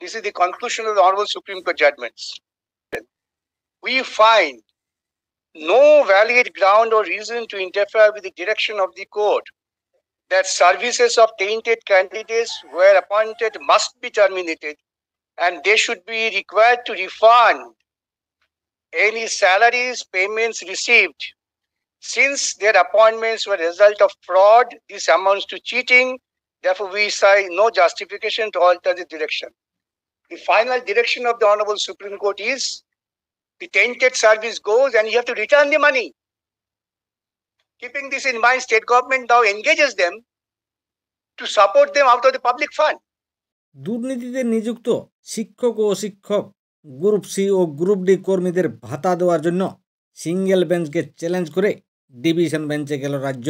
This is the conclusion of the Honorable Supreme Court judgments. We find no valid ground or reason to interfere with the direction of the court that services of tainted candidates were appointed must be terminated, and they should be required to refund any salaries, payments received. Since their appointments were a result of fraud, this amounts to cheating. Therefore, we see no justification to alter the direction. The final direction of the Honorable Supreme Court is the tainted service goes and you have to return the money. Keeping this in mind, state government now engages them to support them out of the public fund. দুর্নীতিতে নিযুক্ত শিক্ষক ও অশিক্ষক group C ও group D কর্মীদের ভাতা দেওয়ার জন্য single বেঞ্চকে challenge করে division বেঞ্চে গেল রাজ্য।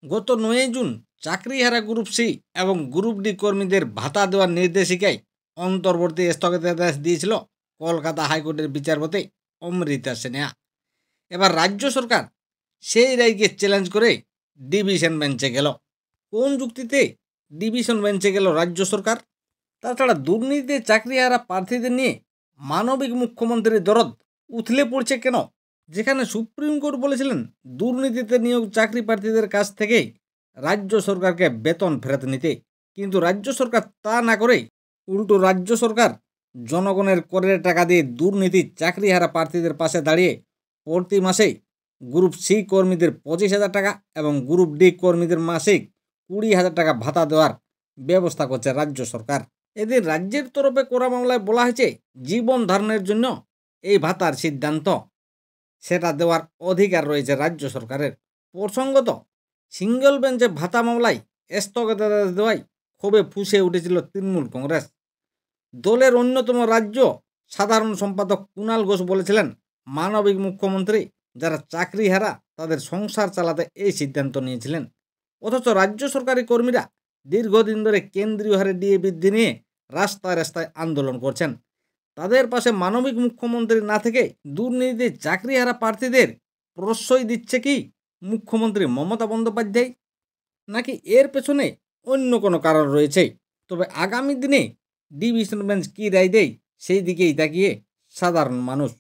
গত ৯ জুন চাকরিহারা গ্রুপ সি এবং গ্রুপ ডি কর্মীদের ভাতা দেওয়ার নির্দেশিকায় অন্তর্বর্তী স্থগিতাদেশ দিয়েছিল কলকাতা হাইকোর্টের বিচারপতি অমৃতা সিনহা। এবার রাজ্য সরকার সেই রায়কে চ্যালেঞ্জ করে ডিভিশন বেঞ্চে গেল। কোন যুক্তিতে ডিভিশন বেঞ্চে গেল রাজ্য সরকার? তাছাড়া দুর্নীতিতে চাকরিহারা প্রার্থীদের নিয়ে মানবিক মুখ্যমন্ত্রীর দরদ উথলে পড়ছে কেন? যেখানে সুপ্রিম কোর্ট বলেছিলেন দুর্নীতিতে নিয়োগ চাকরি প্রার্থীদের কাছ থেকে রাজ্য সরকারকে বেতন ফেরত নিতে, কিন্তু রাজ্য সরকার তা না করে উল্টো রাজ্য সরকার জনগণের করের টাকা দিয়ে দুর্নীতি চাকরিহারা প্রার্থীদের পাশে দাঁড়িয়ে প্রতি মাসে গ্রুপ সি কর্মীদের 25,000 টাকা এবং গ্রুপ ডি কর্মীদের মাসিক 20,000 টাকা ভাতা দেওয়ার ব্যবস্থা করছে রাজ্য সরকার। এদিন রাজ্যের তরফে করা মামলায় বলা হয়েছে জীবন ধারণের জন্য এই ভাতার সিদ্ধান্ত, সেটা দেওয়ার অধিকার রয়েছে রাজ্য সরকারের। প্রসঙ্গত সিঙ্গল বেঞ্চে ভাতা মামলায় স্থগিতাদেশ দেওয়ায় ক্ষোভে ফুঁসে উঠেছিল তৃণমূল কংগ্রেস। দলের অন্যতম রাজ্য সাধারণ সম্পাদক কুণাল ঘোষ বলেছিলেন মানবিক মুখ্যমন্ত্রী যারা চাকরিহারা তাদের সংসার চালাতে এই সিদ্ধান্ত নিয়েছিলেন। অথচ রাজ্য সরকারি কর্মীরা দীর্ঘদিন ধরে কেন্দ্রীয় হারে ডিএ বৃদ্ধি নিয়ে রাস্তায় রাস্তায় আন্দোলন করছেন। তাদের পাশে মানবিক মুখ্যমন্ত্রী না থেকে দুর্নীতিতে চাকরিহারা প্রার্থীদের প্রশ্রয় দিচ্ছে কি মুখ্যমন্ত্রী মমতা বন্দ্যোপাধ্যায়, নাকি এর পেছনে অন্য কোনো কারণ রয়েছে? তবে আগামী দিনে ডিভিশন বেঞ্চ কী রায় দেয় সেই দিকেই তাকিয়ে সাধারণ মানুষ।